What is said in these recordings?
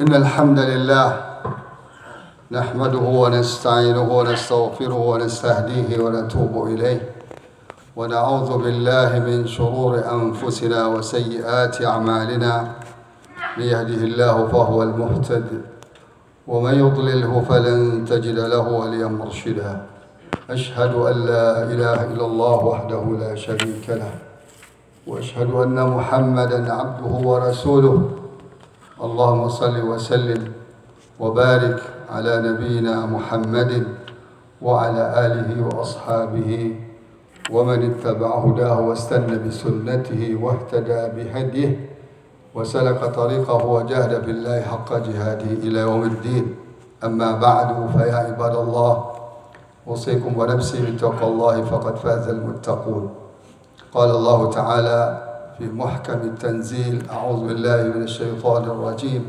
إن الحمد لله نحمده ونستعينه ونستغفره ونستهديه ونتوب إليه ونعوذ بالله من شرور أنفسنا وسيئات أعمالنا من يهده الله فهو المهتد ومن يضلله فلن تجد له وليا مرشدا أشهد أن لا إله إلا الله وحده لا شريك له وأشهد أن محمدا عبده ورسوله اللهم صل وسلم وبارك على نبينا محمد وعلى آله وأصحابه ومن اتبع هداه واستنى بسنته واهتدى بهديه وسلك طريقه وجاهد بالله حق جهاده إلى يوم الدين. أما بعد فيا عباد الله أوصيكم ونفسي بتقوى الله فقد فاز المتقون. قال الله تعالى في محكم التنزيل: أعوذ بالله من الشيطان الرجيم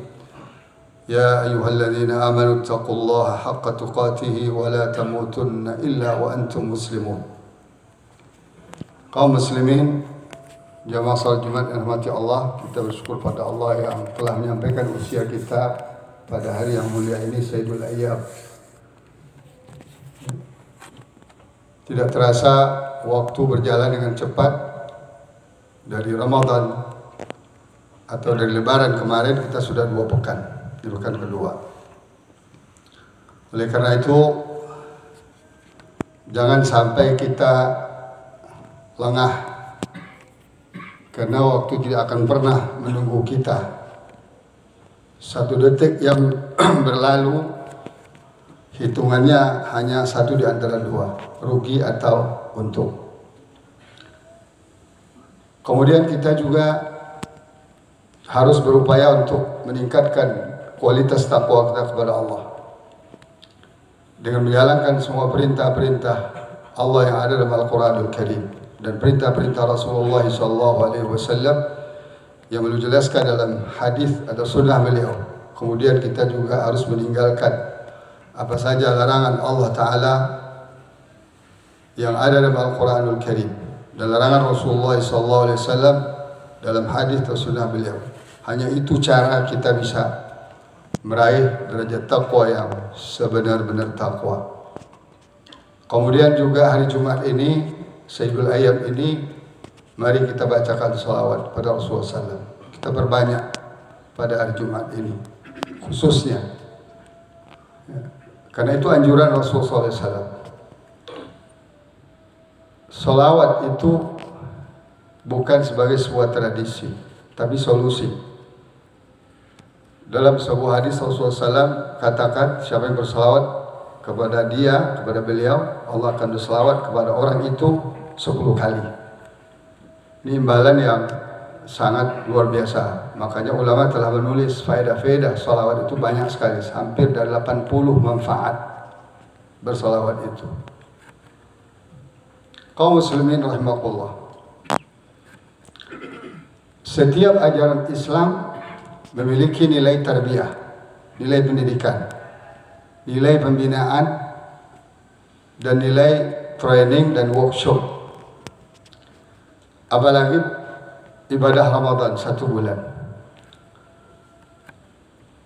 يا أيها الذين آمنوا اتقوا الله حق تقاته ولا تموتن إلا وأنتم مسلمون. Kaum muslimin, jamaah salat Jumat yang dirahmati Allah, kita bersyukur pada Allah yang telah menyampaikan usia kita pada hari yang mulia ini, Sayyidul Ayyam. Tidak terasa waktu berjalan dengan cepat. Dari Ramadan atau dari Lebaran kemarin kita sudah 2 pekan, di pekan kedua. Oleh karena itu, jangan sampai kita lengah, karena waktu tidak akan pernah menunggu kita. 1 detik yang berlalu hitungannya hanya 1 di antara 2, rugi atau untung. Kemudian kita juga harus berupaya untuk meningkatkan kualitas takwa kita kepada Allah dengan menjalankan semua perintah-perintah Allah yang ada dalam Al-Quranul Karim dan perintah-perintah Rasulullah SAW yang beliau jelaskan dalam hadis atau sunnah beliau. Kemudian kita juga harus meninggalkan apa saja larangan Allah Ta'ala yang ada dalam Al-Quranul Karim dan larangan Rasulullah SAW dalam hadis atau sunnah beliau. Hanya itu cara kita bisa meraih derajat takwa yang sebenar-benar takwa. Kemudian juga hari Jumat ini, Sayyidul Ayyam ini, mari kita bacakan salawat pada Rasulullah SAW. Kita berbanyak pada hari Jumat ini, khususnya. Karena itu anjuran Rasulullah SAW. Salawat itu bukan sebagai sebuah tradisi, tapi solusi. Dalam sebuah hadis Rasulullah SAW katakan, siapa yang bersalawat kepada dia, kepada beliau, Allah akan bersalawat kepada orang itu 10 kali. Ini imbalan yang sangat luar biasa. Makanya ulama telah menulis faedah-faedah salawat itu banyak sekali, hampir dari 80 manfaat bersalawat itu. Kaum muslimin rahimakumullah, setiap ajaran Islam memiliki nilai tarbiyah, nilai pendidikan, nilai pembinaan, dan nilai training dan workshop. Apalagi ibadah Ramadan 1 bulan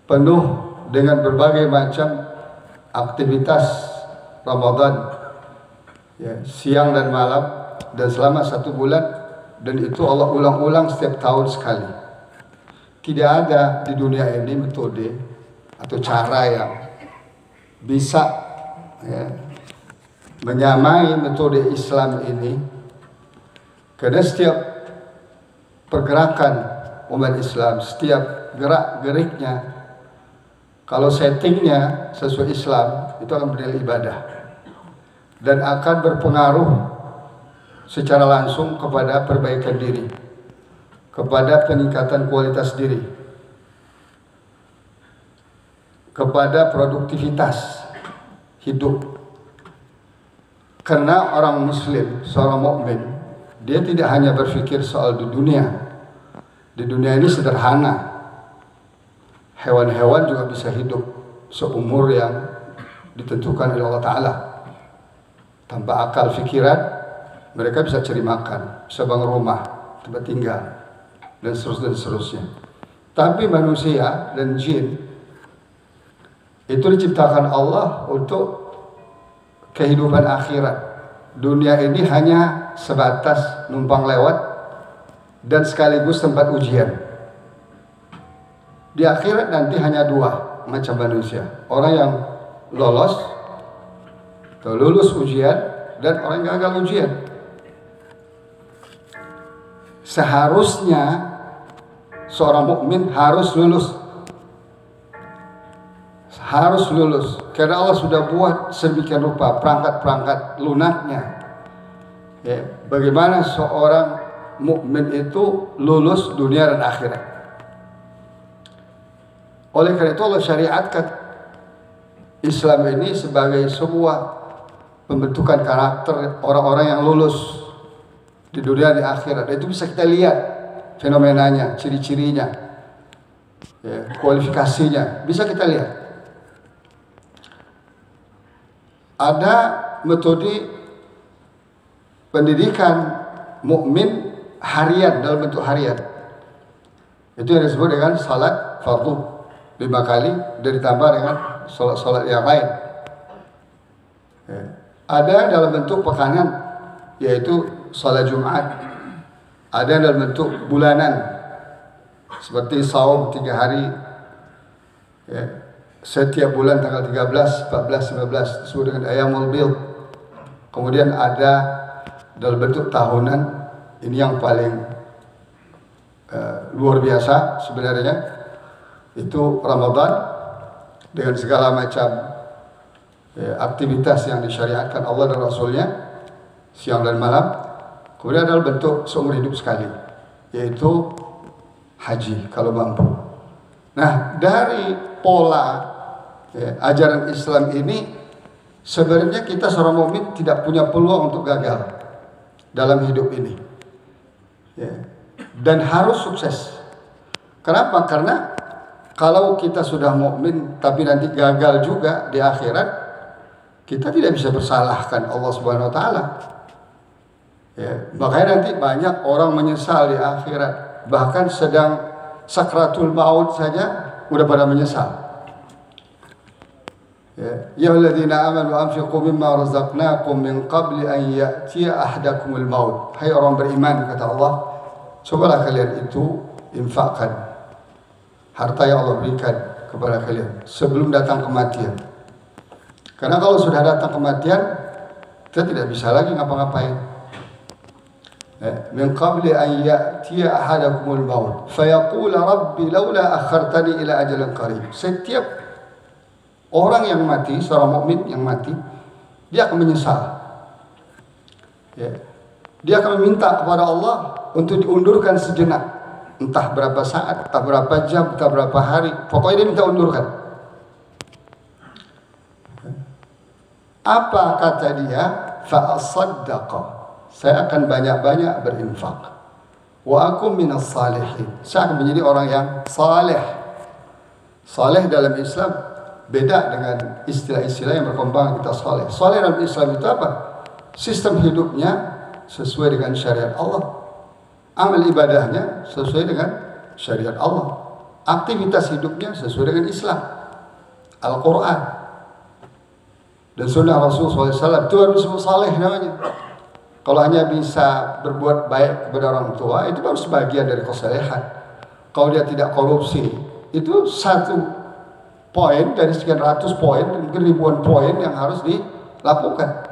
penuh dengan berbagai macam aktivitas Ramadan, ya, siang dan malam, dan selama 1 bulan, dan itu Allah ulang-ulang setiap tahun sekali. Tidak ada di dunia ini metode atau cara yang bisa, ya, menyamai metode Islam ini, karena setiap pergerakan umat Islam, setiap gerak-geriknya, kalau settingnya sesuai Islam, itu akan bernilai ibadah dan akan berpengaruh secara langsung kepada perbaikan diri, kepada peningkatan kualitas diri, kepada produktivitas hidup. Karena orang muslim, seorang mukmin, dia tidak hanya berpikir soal di dunia. Di dunia ini sederhana. Hewan-hewan juga bisa hidup seumur yang ditentukan oleh Allah Ta'ala. Tanpa akal fikiran, mereka bisa cari makan, bisa bangun rumah, tempat tinggal, dan seterusnya. Tapi manusia dan jin Itu diciptakan Allah untuk kehidupan akhirat. Dunia ini hanya sebatas numpang lewat dan sekaligus tempat ujian. Di akhirat nanti hanya dua macam manusia. Orang yang lolos atau lulus ujian dan orang yang gagal ujian. Seharusnya seorang mukmin harus lulus. Harus lulus. Karena Allah sudah buat sedemikian rupa perangkat-perangkat lunaknya. Ya, bagaimana seorang mukmin itu lulus dunia dan akhirat. Oleh karena itu Allah syariatkan Islam ini sebagai sebuah pembentukan karakter orang-orang yang lulus di dunia di akhirat. Itu bisa kita lihat fenomenanya, ciri-cirinya, ya, kualifikasinya bisa kita lihat. Ada metode pendidikan mukmin harian dalam bentuk harian. Itu yang disebut dengan salat fardu 5 kali dan ditambah dengan salat-salat yang lain. Ya. Ada dalam bentuk pekanan yaitu salat Jumat. Ada dalam bentuk bulanan seperti saum 3 hari. Ya. Setiap bulan tanggal 13, 14, 15 disebut dengan Ayyamul Bid. Kemudian ada dalam bentuk tahunan, ini yang paling luar biasa sebenarnya, itu Ramadan dengan segala macam aktivitas yang disyariatkan Allah dan Rasulnya siang dan malam. Kemudian dalam bentuk seumur hidup sekali, yaitu haji kalau mampu. Nah, dari pola ajaran Islam ini sebenarnya kita seorang mukmin tidak punya peluang untuk gagal dalam hidup ini, ya. Dan harus sukses. Kenapa? Karena kalau kita sudah mukmin tapi nanti gagal juga di akhirat, kita tidak bisa bersalahkan Allah Subhanahu Wa Taala. Ya, makanya nanti banyak orang menyesal di akhirat, bahkan sedang sakratul maut saja udah pada menyesal. Ya alladzina amanu anfiqu mimma razaqnakum min qabli an ya'tiya ahadakumul maut. Hai orang beriman, kata Allah, cobalah kalian itu infakkan harta yang Allah berikan kepada kalian sebelum datang kematian. Karena kalau sudah datang kematian, kita tidak bisa lagi ngapa-ngapain. Min qabli an ya'tiya ahadakumul maut fayaqul rabbi laula akhartani ila ajalin qarib. Setiap orang yang mati, seorang mukmin yang mati, dia akan menyesal. Ya. Dia akan meminta kepada Allah untuk diundurkan sejenak, entah berapa saat, entah berapa jam, entah berapa hari, pokoknya dia minta undurkan. Apa kata dia? Fa'asaddaqa, saya akan banyak-banyak berinfak. Wa akum minas salihin, saya akan menjadi orang yang saleh. Saleh dalam Islam beda dengan istilah-istilah yang berkembang kita saleh. Saleh dalam Islam itu apa? Sistem hidupnya sesuai dengan syariat Allah. Amal ibadahnya sesuai dengan syariat Allah. Aktivitas hidupnya sesuai dengan Islam. Al-Quran dan sunnah Rasulullah SAW. Itu harus disebut saleh namanya. Kalau hanya bisa berbuat baik kepada orang tua, itu baru sebagian dari kesalehan. Kalau dia tidak korupsi, itu satu poin dari sekian ratus poin, mungkin ribuan poin yang harus dilakukan.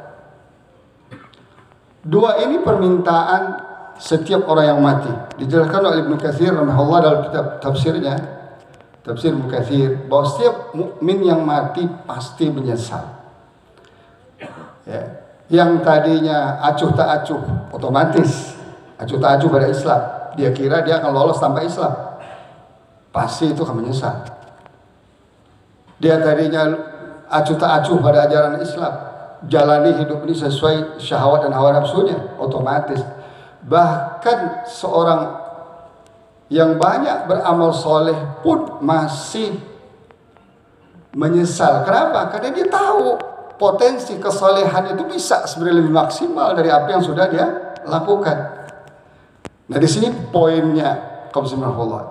Dua ini permintaan setiap orang yang mati. Dijelaskan oleh Ibnu Katsir rahimahullah dalam kitab tafsirnya, tafsir Ibnu Katsir, bahwa setiap mukmin yang mati pasti menyesal. Ya. Yang tadinya acuh tak acuh, otomatis acuh tak acuh pada Islam. Dia kira dia akan lolos tanpa Islam, pasti itu akan menyesal. Dia tadinya acuh tak acuh pada ajaran Islam, jalani hidup ini sesuai syahwat dan hawa nafsunya, otomatis. Bahkan seorang yang banyak beramal soleh pun masih menyesal. Kenapa? Karena dia tahu potensi kesolehan itu bisa sebenarnya lebih maksimal dari apa yang sudah dia lakukan. Nah, di sini poinnya, kaum.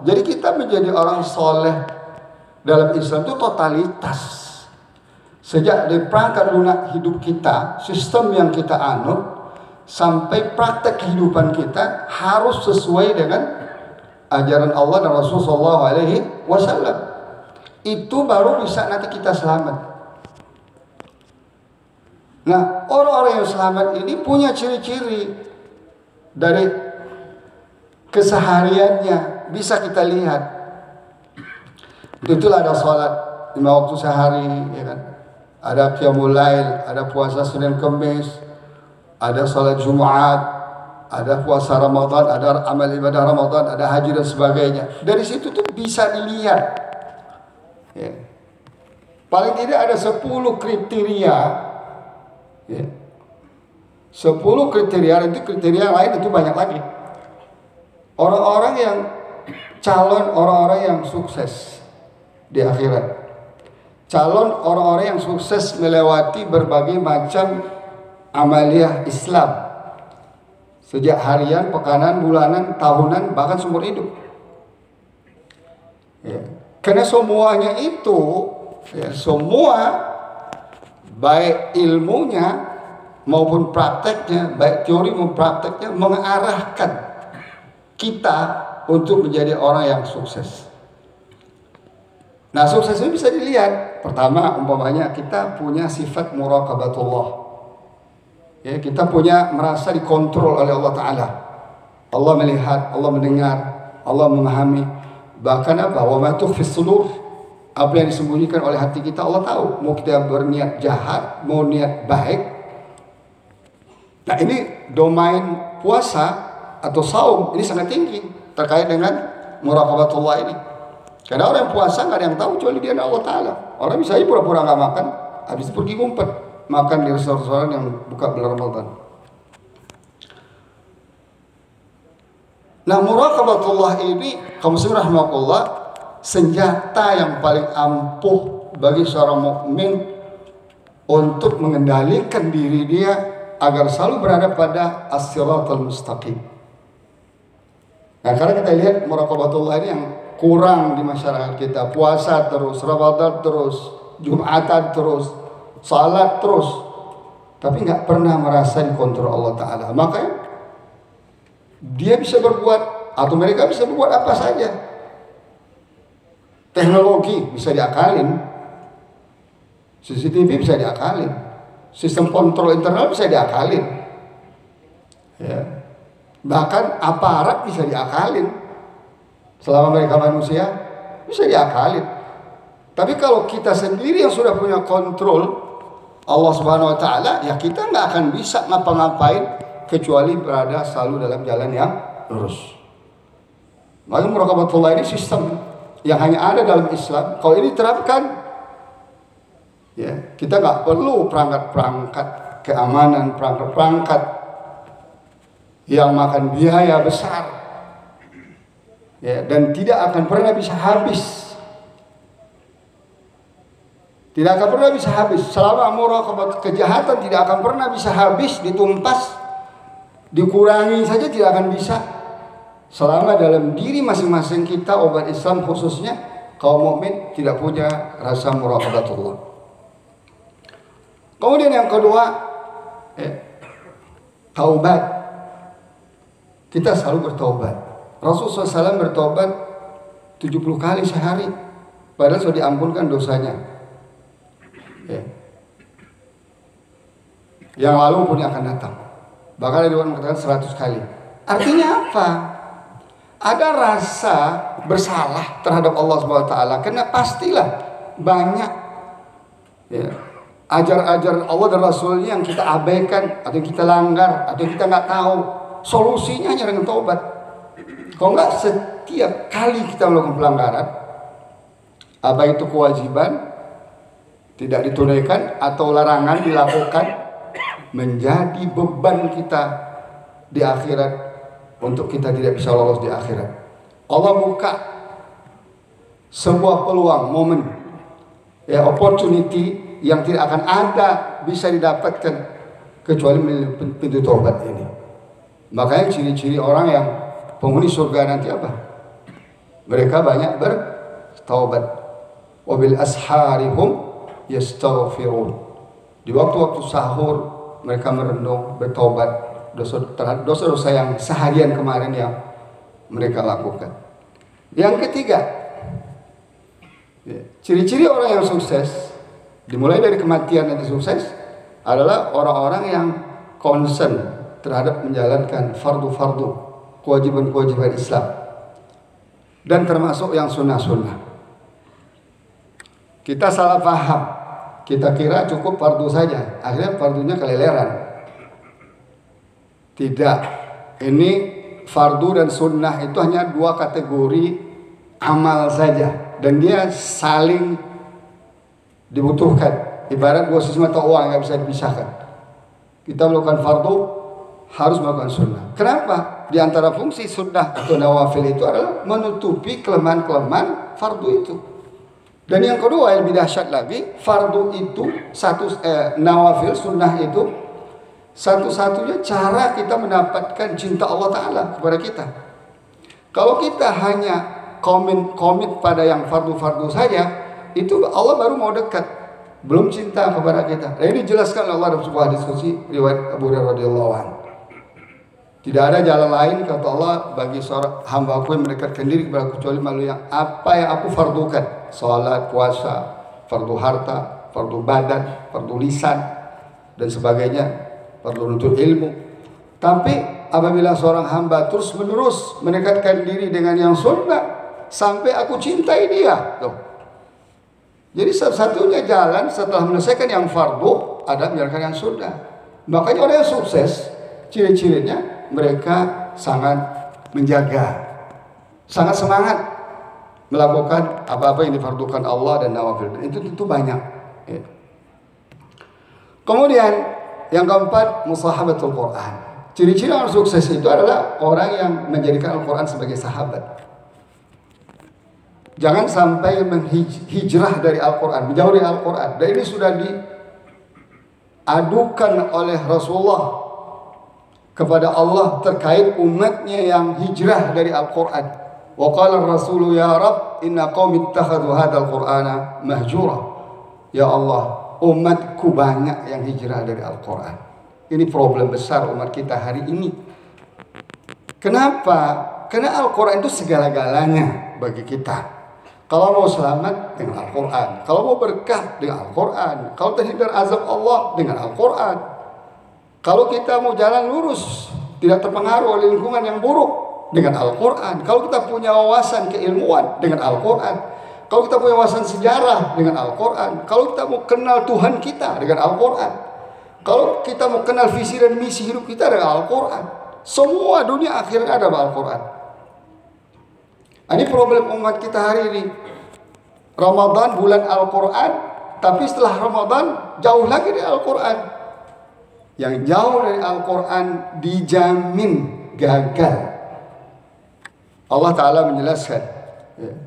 Jadi kita menjadi orang soleh dalam Islam itu totalitas. Sejak dari perangkat lunak hidup kita, sistem yang kita anut, sampai praktek kehidupan kita harus sesuai dengan ajaran Allah dan Rasulullah SAW. Itu baru bisa nanti kita selamat. Nah, orang-orang yang selamat ini punya ciri-ciri dari kesehariannya, bisa kita lihat. Itulah ada sholat 5 waktu sehari, ya kan? Ada qiyamul lail, ada puasa Senin Kamis, ada salat Jumat, ada puasa Ramadan, ada amal ibadah Ramadan, ada haji dan sebagainya. Dari situ tuh bisa dilihat. Ya. Paling tidak ada 10 kriteria. Ya. 10 kriteria, nanti kriteria lain itu banyak lagi. Orang-orang yang calon orang-orang yang sukses di akhirat. Calon orang-orang yang sukses melewati berbagai macam amaliyah Islam. Sejak harian, pekanan, bulanan, tahunan, bahkan seumur hidup. Ya. Karena semuanya itu, ya, semua baik ilmunya maupun prakteknya, baik teori maupun prakteknya mengarahkan kita untuk menjadi orang yang sukses. Nah, sukses itu bisa dilihat. Pertama, umpamanya kita punya sifat muraqabatullah. Ya, kita punya merasa dikontrol oleh Allah Ta'ala. Allah melihat, Allah mendengar, Allah memahami. Bahkan apa? Wa ma tukhfis sudur. Apa yang disembunyikan oleh hati kita Allah tahu. Mau kita berniat jahat, mau niat baik. Nah, ini domain puasa atau saum ini sangat tinggi terkait dengan muraqabatullah ini. Karena orang yang puasa nggak ada yang tahu kecuali dia dan Allah Ta'ala. Orang bisa aja pura-pura nggak makan, habis itu pergi ngumpet makan di restoran yang buka bulan Ramadan. Nah, muraqabatullah ini, kaum muslimin rahimakumullah, senjata yang paling ampuh bagi seorang mukmin untuk mengendalikan diri dia agar selalu berada pada as-siratal mustaqim. Nah, karena kita lihat muraqabatullah ini yang kurang di masyarakat kita, puasa terus, Ramadan terus, Jumatan terus, salat terus, tapi nggak pernah merasa dikontrol Allah Ta'ala. Makanya dia bisa berbuat, atau mereka bisa berbuat apa saja. Teknologi bisa diakalin, CCTV bisa diakalin, sistem kontrol internal bisa diakalin, ya. Bahkan aparat bisa diakalin. Selama mereka manusia bisa diakalin. Tapi kalau kita sendiri yang sudah punya kontrol Allah Subhanahu Wa Taala, ya kita nggak akan bisa ngapa-ngapain kecuali berada selalu dalam jalan yang lurus. Maka muraqabatullah ini sistem yang hanya ada dalam Islam. Kalau ini diterapkan, ya kita nggak perlu perangkat-perangkat keamanan, perangkat-perangkat yang makan biaya besar. Ya, dan tidak akan pernah bisa habis. Tidak akan pernah bisa habis. Selama muraqabah kejahatan tidak akan pernah bisa habis, ditumpas, dikurangi saja tidak akan bisa. Selama dalam diri masing-masing kita, umat Islam khususnya kaum mukmin tidak punya rasa muraqabatullah. Kemudian yang kedua, taubat. Kita selalu bertaubat. Rasulullah SAW bertobat 70 kali sehari, padahal sudah diampunkan dosanya. Ya. Yang lalu pun akan datang. Bahkan ada yang mengatakan 100 kali. Artinya apa? Ada rasa bersalah terhadap Allah SWT. Karena pastilah banyak ajaran Allah dan Rasulnya yang kita abaikan, atau yang kita langgar, atau yang kita nggak tahu. Solusinya hanya dengan taubat. Kalau enggak setiap kali kita melakukan pelanggaran, apa itu kewajiban tidak ditunaikan atau larangan dilakukan, menjadi beban kita di akhirat untuk kita tidak bisa lolos di akhirat. Allah buka sebuah peluang, momen, ya, opportunity yang tidak akan ada bisa didapatkan kecuali melalui pintu taubat ini. Makanya ciri-ciri orang yang penghuni surga nanti apa? Mereka banyak bertaubat. Wabil asharihum yastaghfirun. Di waktu-waktu sahur mereka merenung, bertobat dosa-dosa yang seharian kemarin yang mereka lakukan. Yang ketiga, ciri-ciri orang yang sukses dimulai dari kematian nanti sukses adalah orang-orang yang concern terhadap menjalankan fardu-fardu, kewajiban-kewajiban Islam, dan termasuk yang sunnah-sunnah. Kita salah paham, kita kira cukup fardu saja, akhirnya fardunya keleleran. Tidak, ini fardu dan sunnah itu hanya dua kategori amal saja, dan dia saling dibutuhkan. Ibarat dua sisi mata uang, nggak bisa dipisahkan. Kita melakukan fardu, harus melakukan sunnah. Kenapa? Di antara fungsi sunnah atau nawafil itu adalah menutupi kelemahan-kelemahan fardu itu. Dan yang kedua yang lebih dahsyat lagi, fardu itu nawafil sunnah itu satu-satunya cara kita mendapatkan cinta Allah Ta'ala kepada kita. Kalau kita hanya komit pada yang fardu-fardu saja, itu Allah baru mau dekat, belum cinta kepada kita. Dan ini dijelaskan oleh Allah dalam sebuah diskusi riwayat Abu Hurairah radhiyallahu anhu. Tidak ada jalan lain kata Allah bagi seorang hamba aku yang mendekatkan diri kepada aku kecuali melalui yang apa yang aku fardukan. Salat, puasa, fardu harta, fardu badan, fardu lisan, dan sebagainya, fardu nuntut ilmu. Tapi apabila seorang hamba terus menerus mendekatkan diri dengan yang sunnah, sampai aku cintai dia. Tuh. Jadi satu-satunya jalan setelah menyelesaikan yang fardu ada menjalankan yang sunnah. Makanya orang yang sukses, ciri-cirinya mereka sangat menjaga, sangat semangat melakukan apa-apa yang difardukan Allah dan nawafil. Itu tentu banyak. Ya. Kemudian yang keempat, musahabatul Quran. Ciri-ciri orang sukses itu adalah orang yang menjadikan Al-Quran sebagai sahabat. Jangan sampai menghijrah dari Al-Quran, menjauh dari Al-Quran. Dan ini sudah diadukan oleh Rasulullah kepada Allah terkait umatnya yang hijrah dari Al-Quran. Wa qala ar-rasulu ya Rabb inna qaumi ittakhadhu hadzal Qur'ana mahjura. Ya Allah, umatku banyak yang hijrah dari Al-Quran. Ini problem besar umat kita hari ini. Kenapa? Karena Al-Quran itu segala-galanya bagi kita. Kalau mau selamat dengan Al-Quran, kalau mau berkah dengan Al-Quran, kalau terhindar azab Allah dengan Al-Quran, kalau kita mau jalan lurus, tidak terpengaruh oleh lingkungan yang buruk dengan Al-Quran, kalau kita punya wawasan keilmuan dengan Al-Quran, kalau kita punya wawasan sejarah dengan Al-Quran, kalau kita mau kenal Tuhan kita dengan Al-Quran, kalau kita mau kenal visi dan misi hidup kita dengan Al-Quran, semua dunia akhirnya ada dalam Al-Quran. Ini problem umat kita hari ini. Ramadan bulan Al-Quran, tapi setelah Ramadan jauh lagi dari Al-Quran. Yang jauh dari Al-Quran dijamin gagal. Allah Ta'ala menjelaskan,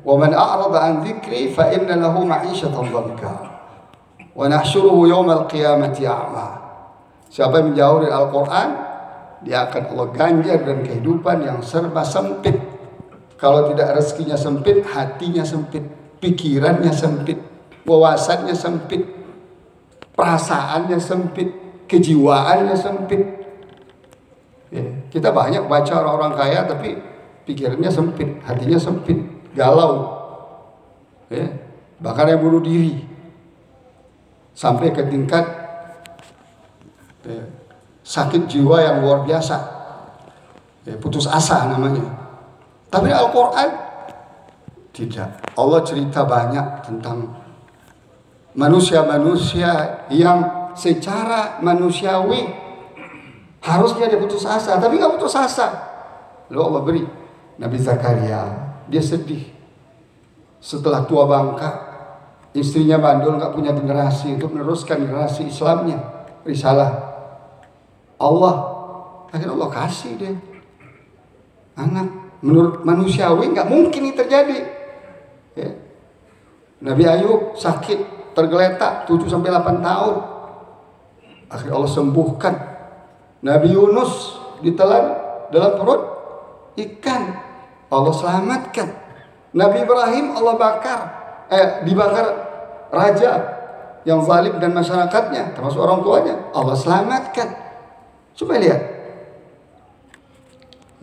wa man a'rada an dzikri fa inna lahu ma'isyatan dhanka wa nahsyuruhu yaumal qiyamati a'ma. Siapa yang menjauh dari Al-Quran, dia akan Allah ganjar dan kehidupan yang serba sempit. Kalau tidak rezekinya sempit, hatinya sempit, pikirannya sempit, wawasannya sempit, perasaannya sempit, kejiwaannya sempit. Ya, kita banyak baca orang-orang kaya tapi pikirannya sempit, hatinya sempit, galau. Ya, bahkan yang bunuh diri sampai ke tingkat sakit jiwa yang luar biasa. Ya, putus asa namanya. Tapi Al-Quran tidak. Allah cerita banyak tentang manusia-manusia yang secara manusiawi harusnya dia putus asa, tapi nggak putus asa. Lalu Allah beri Nabi Zakaria, dia sedih setelah tua bangka, istrinya bandul, nggak punya generasi untuk meneruskan generasi Islamnya, risalah Allah. Akhirnya Allah kasih dia anak. Menurut manusiawi nggak mungkin ini terjadi. Ya. Nabi Ayub sakit, tergeletak 7-8 tahun. Akhirnya Allah sembuhkan. Nabi Yunus ditelan dalam perut ikan, Allah selamatkan. Nabi Ibrahim Allah dibakar raja yang zalim dan masyarakatnya, termasuk orang tuanya, Allah selamatkan. Coba lihat.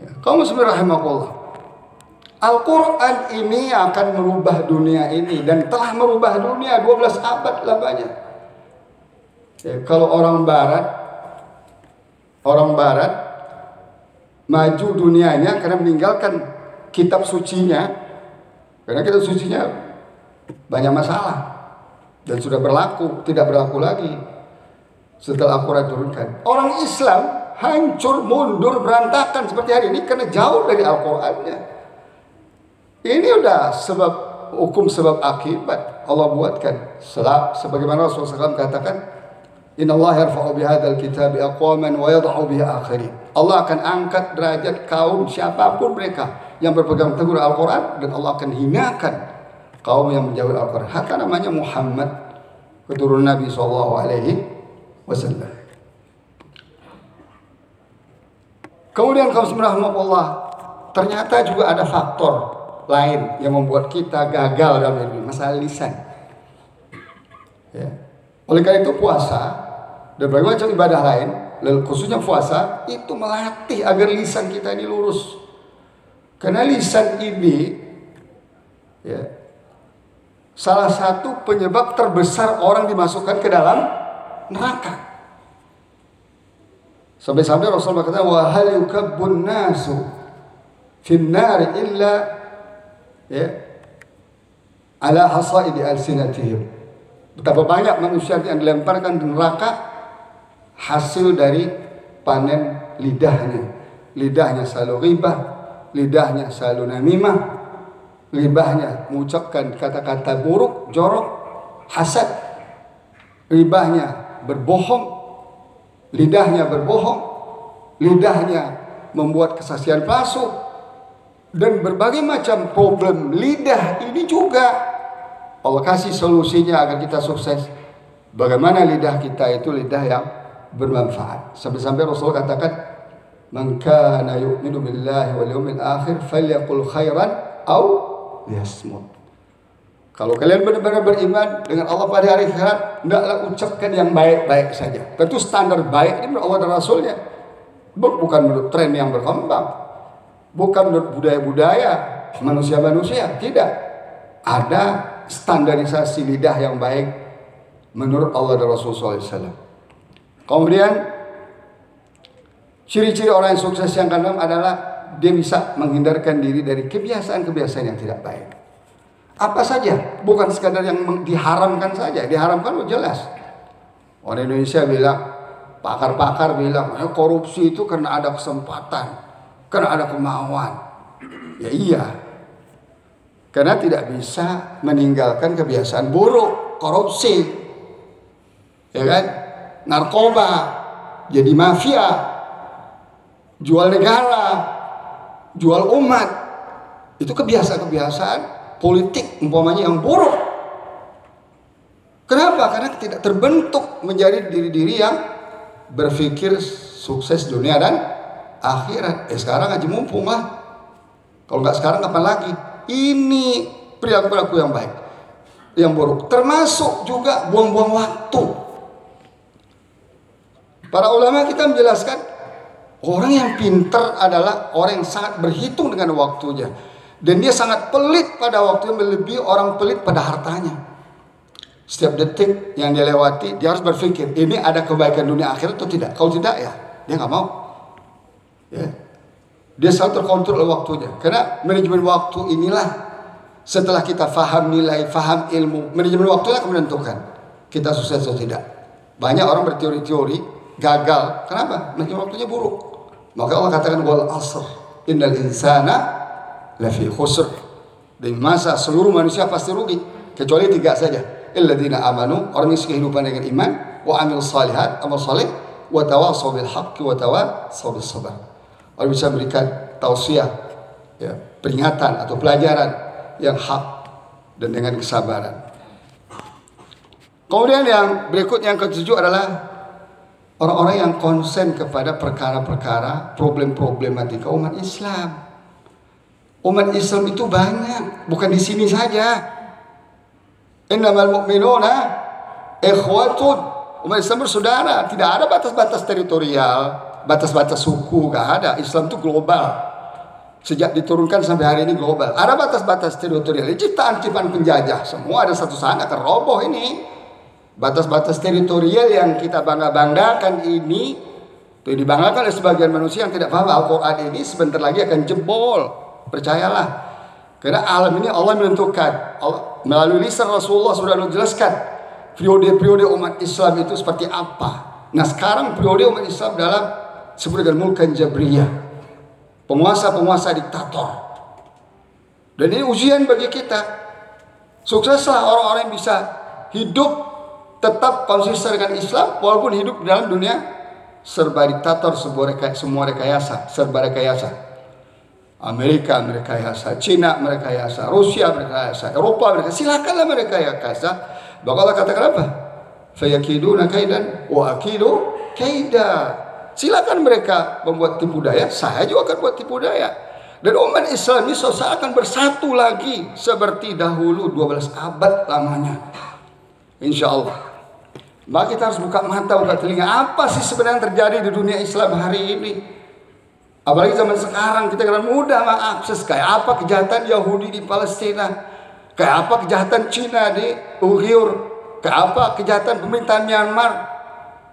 Ya, kaum muslimin rahimakumullah. Al-Quran ini akan merubah dunia ini dan telah merubah dunia 12 abad lamanya. Ya, kalau orang barat maju dunianya karena meninggalkan kitab sucinya, karena kitab sucinya banyak masalah dan sudah tidak berlaku lagi setelah Al-Quran turunkan. Orang Islam hancur, mundur, berantakan seperti hari ini karena jauh dari Al-Qurannya. Ini udah hukum sebab akibat Allah buatkan. Sebagaimana Rasulullah SAW katakan, Innallaha yarfa'u bihadzal kitabi aqwaman wa yad'u bihi akharin. Allah akan angkat derajat kaum siapapun mereka yang berpegang teguh Al-Quran, dan Allah akan hinakan kaum yang menjauhi Al-Quran. Hatta namanya Muhammad, keturunan Nabi SAW. Kemudian kaum rahmatullah, ternyata juga ada faktor lain yang membuat kita gagal dalam hidup ini, masalah lisan. Ya. Oleh karena itu puasa dan berbagai macam ibadah lain, khususnya puasa, itu melatih agar lisan kita ini lurus. Karena lisan ini, ya, salah satu penyebab terbesar orang dimasukkan ke dalam neraka. Sampai-sampai Rasulullah berkata, wa hal yukabbun nasu fin nari illa ya ala hasaidi alsinatihim. Betapa banyak manusia yang dilemparkan di neraka hasil dari panen lidahnya. Lidahnya selalu ghibah, lidahnya selalu namimah, lidahnya mengucapkan kata-kata buruk, jorok, hasad. Lidahnya berbohong, lidahnya membuat kesaksian palsu. Dan berbagai macam problem lidah ini juga Allah kasih solusinya agar kita sukses. Bagaimana lidah kita itu lidah yang bermanfaat. Sampai-sampai Rasul katakan, man kana yu'minu billahi wal yawmil akhir falyaqul khairan aw liyasmut. Kalau kalian benar-benar beriman dengan Allah pada hari akhirat, hendaklah ucapkan yang baik-baik saja. Tentu standar baik ini menurut Allah dan Rasulnya, bukan menurut tren yang berkembang. Bukan menurut budaya-budaya manusia-manusia, tidak. Ada standarisasi lidah yang baik menurut Allah dan Rasulullah SAW. Kemudian ciri-ciri orang yang sukses yang keenam adalah dia bisa menghindarkan diri dari kebiasaan-kebiasaan yang tidak baik. Apa saja, bukan sekadar yang diharamkan saja. Diharamkan jelas. Orang Indonesia bilang, pakar-pakar bilang, korupsi itu karena ada kesempatan, karena ada kemauan. Ya iya. Karena tidak bisa meninggalkan kebiasaan buruk, korupsi. Ya kan? Narkoba, jadi mafia, jual negara, jual umat. Itu kebiasaan-kebiasaan politik umpamanya yang buruk. Kenapa? Karena tidak terbentuk menjadi diri-diri yang berpikir sukses dunia dan akhirat. Sekarang aja mumpung lah. Kalau nggak sekarang kapan lagi? Ini perilaku-perilaku yang baik, yang buruk. Termasuk juga buang-buang waktu. Para ulama kita menjelaskan, orang yang pintar adalah orang yang sangat berhitung dengan waktunya, dan dia sangat pelit pada waktunya, melebihi orang pelit pada hartanya. Setiap detik yang dia lewati, dia harus berpikir, ini ada kebaikan dunia akhirat atau tidak. Kalau tidak, ya dia nggak mau. Ya. Dia selalu terkontrol oleh waktunya. Karena manajemen waktu inilah, setelah kita faham nilai, faham ilmu, manajemen waktu akan menentukan kita sukses atau tidak. Banyak orang berteori-teori gagal. Kenapa? Manajemen waktunya buruk. Maka Allah katakan, wal asr innal insana lafi khusr. Di masa seluruh manusia pasti rugi, kecuali 3 saja. Illadzina amanu, orang yang kehidupan dengan iman, wa amil salihat, amal saleh, wa tawasaw bil haqqi wa tawasaw bis sabr. Orang bisa berikan tausiah, ya, peringatan atau pelajaran yang hak dan dengan kesabaran. Kemudian yang berikutnya, yang ketujuh adalah orang-orang yang konsen kepada perkara-perkara problematika umat Islam. Umat Islam itu banyak, bukan di sini saja. Innamal mu'minuna Ikhwatun, umat Islam bersaudara, tidak ada batas-batas teritorial, batas-batas suku, gak ada. Islam itu global. Sejak diturunkan sampai hari ini global. Ada batas-batas teritorial. Ciptaan-ciptaan penjajah. Semua ada satu saat akan roboh ini. Batas-batas teritorial yang kita bangga-banggakan ini, itu dibanggakan oleh sebagian manusia yang tidak paham Al-Quran ini sebentar lagi akan jebol. Percayalah. Karena alam ini Allah menentukan. Melalui lisan Rasulullah sudah menjelaskan periode-periode umat Islam itu seperti apa. Nah sekarang periode umat Islam dalam disebut dengan mulkan jabriyah. Penguasa-penguasa diktator. Dan ini ujian bagi kita. Sukseslah orang-orang yang bisa hidup tetap konsisten dengan Islam walaupun hidup dalam dunia serba diktator, semua rekayasa, serba rekayasa. Amerika merekayasa, Cina merekayasa, Rusia merekayasa, Eropa merekayasa. Silakanlah merekayasa. Bahkan Allah katakan apa? Fayakiduna kaidan wa akidu kaida. Silakan mereka membuat tipu daya, saya juga akan buat tipu daya. Dan umat Islam ini akan bersatu lagi seperti dahulu 12 abad lamanya. Insya Allah. Maka kita harus buka mata, buka telinga. Apa sih sebenarnya yang terjadi di dunia Islam hari ini? Apalagi zaman sekarang kita kan mudah mengakses kayak apa kejahatan Yahudi di Palestina, kayak apa kejahatan Cina di Uyghur, kayak apa kejahatan pemerintahan Myanmar,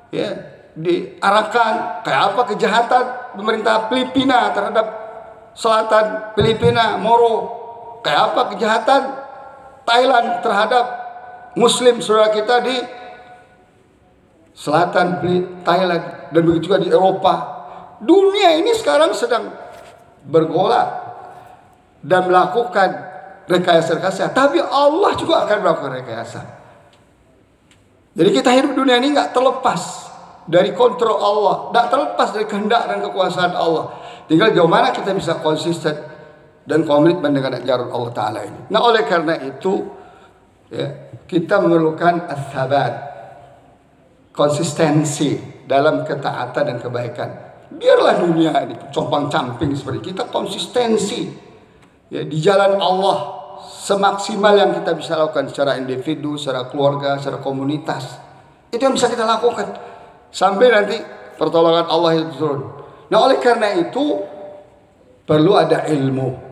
ya. Di Arakan, kayak apa kejahatan pemerintah Filipina terhadap selatan Filipina, Moro, kayak apa kejahatan Thailand terhadap Muslim saudara kita di selatan Thailand, dan begitu juga di Eropa. Dunia ini sekarang sedang bergolak dan melakukan rekayasa-rekayasa, tapi Allah juga akan melakukan rekayasa. Jadi kita hidup dunia ini nggak terlepas dari kontrol Allah, tidak terlepas dari kehendak dan kekuasaan Allah. Tinggal jauh mana kita bisa konsisten dan komitmen dengan ajaran Allah Ta'ala ini. Nah oleh karena itu ya, kita memerlukan as-sabat, konsistensi dalam ketaatan dan kebaikan. Biarlah dunia ini compang-camping seperti kita, konsistensi ya, di jalan Allah semaksimal yang kita bisa lakukan secara individu, secara keluarga, secara komunitas. Itu yang bisa kita lakukan sampai nanti pertolongan Allah itu turun. Nah oleh karena itu perlu ada ilmu.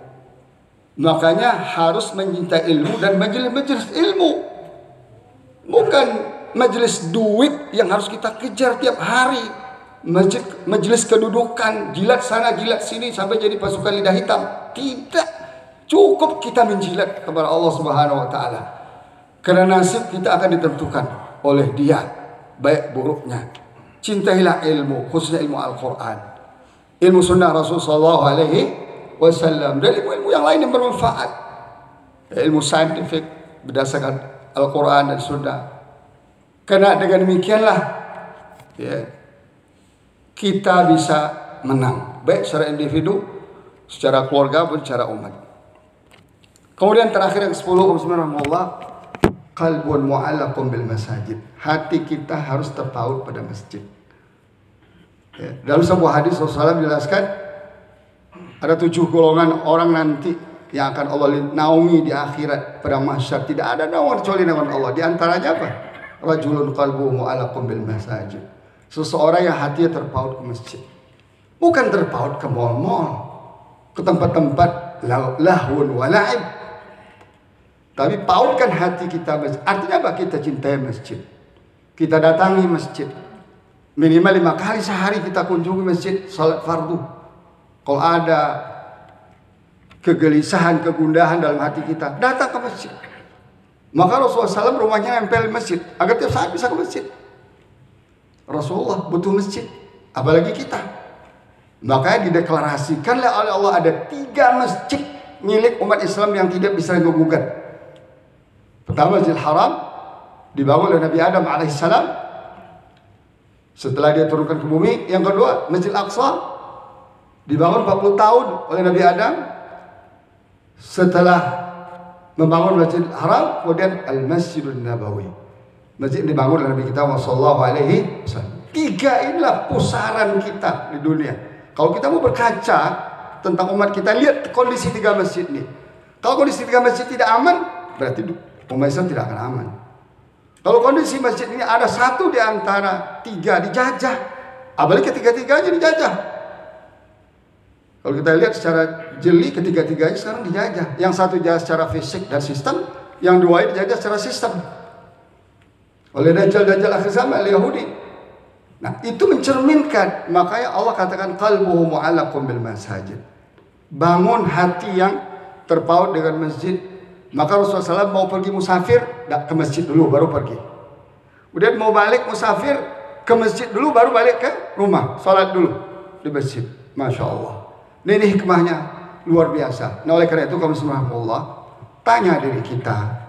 Makanya harus mencintai ilmu dan majelis-majelis ilmu. Bukan majelis duit yang harus kita kejar tiap hari. Majelis kedudukan, jilat sana jilat sini sampai jadi pasukan lidah hitam. Tidak. Cukup kita menjilat kepada Allah Subhanahu wa taala. Karena nasib kita akan ditentukan oleh Dia, baik buruknya. Cintailah ilmu, khususnya ilmu Al-Quran, ilmu sunnah Rasulullah SAW, dan ilmu-ilmu yang lain yang bermanfaat. Ilmu saintifik berdasarkan Al-Quran dan sunnah. Karena dengan demikianlah ya, kita bisa menang, baik secara individu, secara keluarga, maupun secara umat. Kemudian terakhir yang ke-10, bismillahirrahmanirrahim, qalbun mu'allaqun bil masajid. Hati kita harus terpaut pada masjid. Ya, dalam sebuah hadis Rasulullah menjelaskan ada 7 golongan orang nanti yang akan Allah naungi di akhirat pada mahsyar. Tidak ada naungan kecuali naungan Allah. Di antaranya apa? Rajulun qalbuhu mu'allaqun bil masajid. Seseorang yang hatinya terpaut ke masjid. Bukan terpaut ke mal-mal, ke tempat-tempat lahun wa la'ib. Tapi pautkan hati kita masjid. Artinya apa? Kita cintai masjid. Kita datangi masjid. Minimal 5 kali sehari kita kunjungi masjid, salat fardu. Kalau ada kegelisahan, kegundahan dalam hati kita, datang ke masjid. Maka Rasulullah SAW rumahnya nempel masjid, agar tiap saat bisa ke masjid. Rasulullah butuh masjid, apalagi kita. Makanya dideklarasikanlah oleh Allah ada 3 masjid milik umat Islam yang tidak bisa digugat. Pertama, Masjidil Haram dibangun oleh Nabi Adam alaihissalam setelah dia turunkan ke bumi. Yang kedua, Masjid Aqsa dibangun 40 tahun oleh Nabi Adam setelah membangun Masjidil Haram. Kemudian Al-Masjidun Nabawi, masjid dibangun oleh Nabi kita sallallahu alaihi wasallam. 3 inilah pusaran kita di dunia. Kalau kita mau berkaca tentang umat kita, lihat kondisi 3 masjid ini. Kalau kondisi 3 masjid tidak aman, berarti umat Islam tidak akan aman. Kalau kondisi masjid ini ada satu di antara tiga dijajah, apalagi ketiga-tiganya dijajah. Kalau kita lihat secara jeli, ketiga-tiganya sekarang dijajah. Yang satu dijajah secara fisik dan sistem, yang dua dijajah secara sistem oleh Dajjal akhir zaman, Yahudi. Nah, itu mencerminkan, makanya Allah katakan qalbuhu mu'allaqun bil masajid. Bangun hati yang terpaut dengan masjid. Maka Rasulullah SAW mau pergi musafir, ke masjid dulu baru pergi. Kemudian mau balik musafir, ke masjid dulu baru balik ke rumah, sholat dulu di masjid. Masya Allah. Ini hikmahnya luar biasa. Nah, oleh karena itu kami semua tanya diri kita,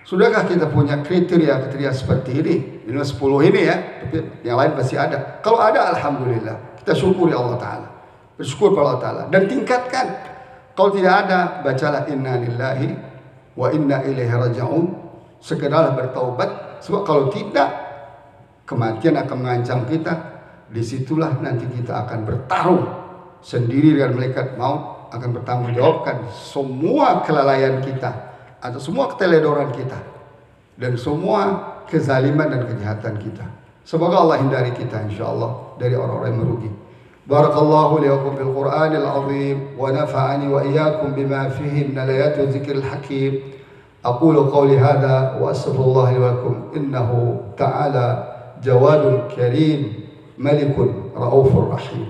sudahkah kita punya kriteria seperti ini? Ini 10 ini ya, tapi yang lain pasti ada. Kalau ada, alhamdulillah, kita syukuri Allah Ta'ala, bersyukur pada Allah Ta'ala, dan tingkatkan. Kalau tidak ada, bacalah inna lillahi wa inna ilaihi raji'un, segeralah bertaubat. Sebab kalau tidak, kematian akan mengancam kita. Disitulah nanti kita akan bertarung sendiri dengan malaikat maut, akan bertanggung jawabkan semua kelalaian kita atau semua keteledoran kita dan semua kezaliman dan kejahatan kita. Semoga Allah hindari kita insyaallah dari orang-orang yang merugi. Barakallahu li wa lakum bil Qur'anil azim wa nafa'ani wa iyyakum bima fihi min al-ayati wa dzikril hakim. Aqulu qawli hadha wa astaghfirullah li wa lakum innahu ta'ala jawadun karim malikun raufur rahim.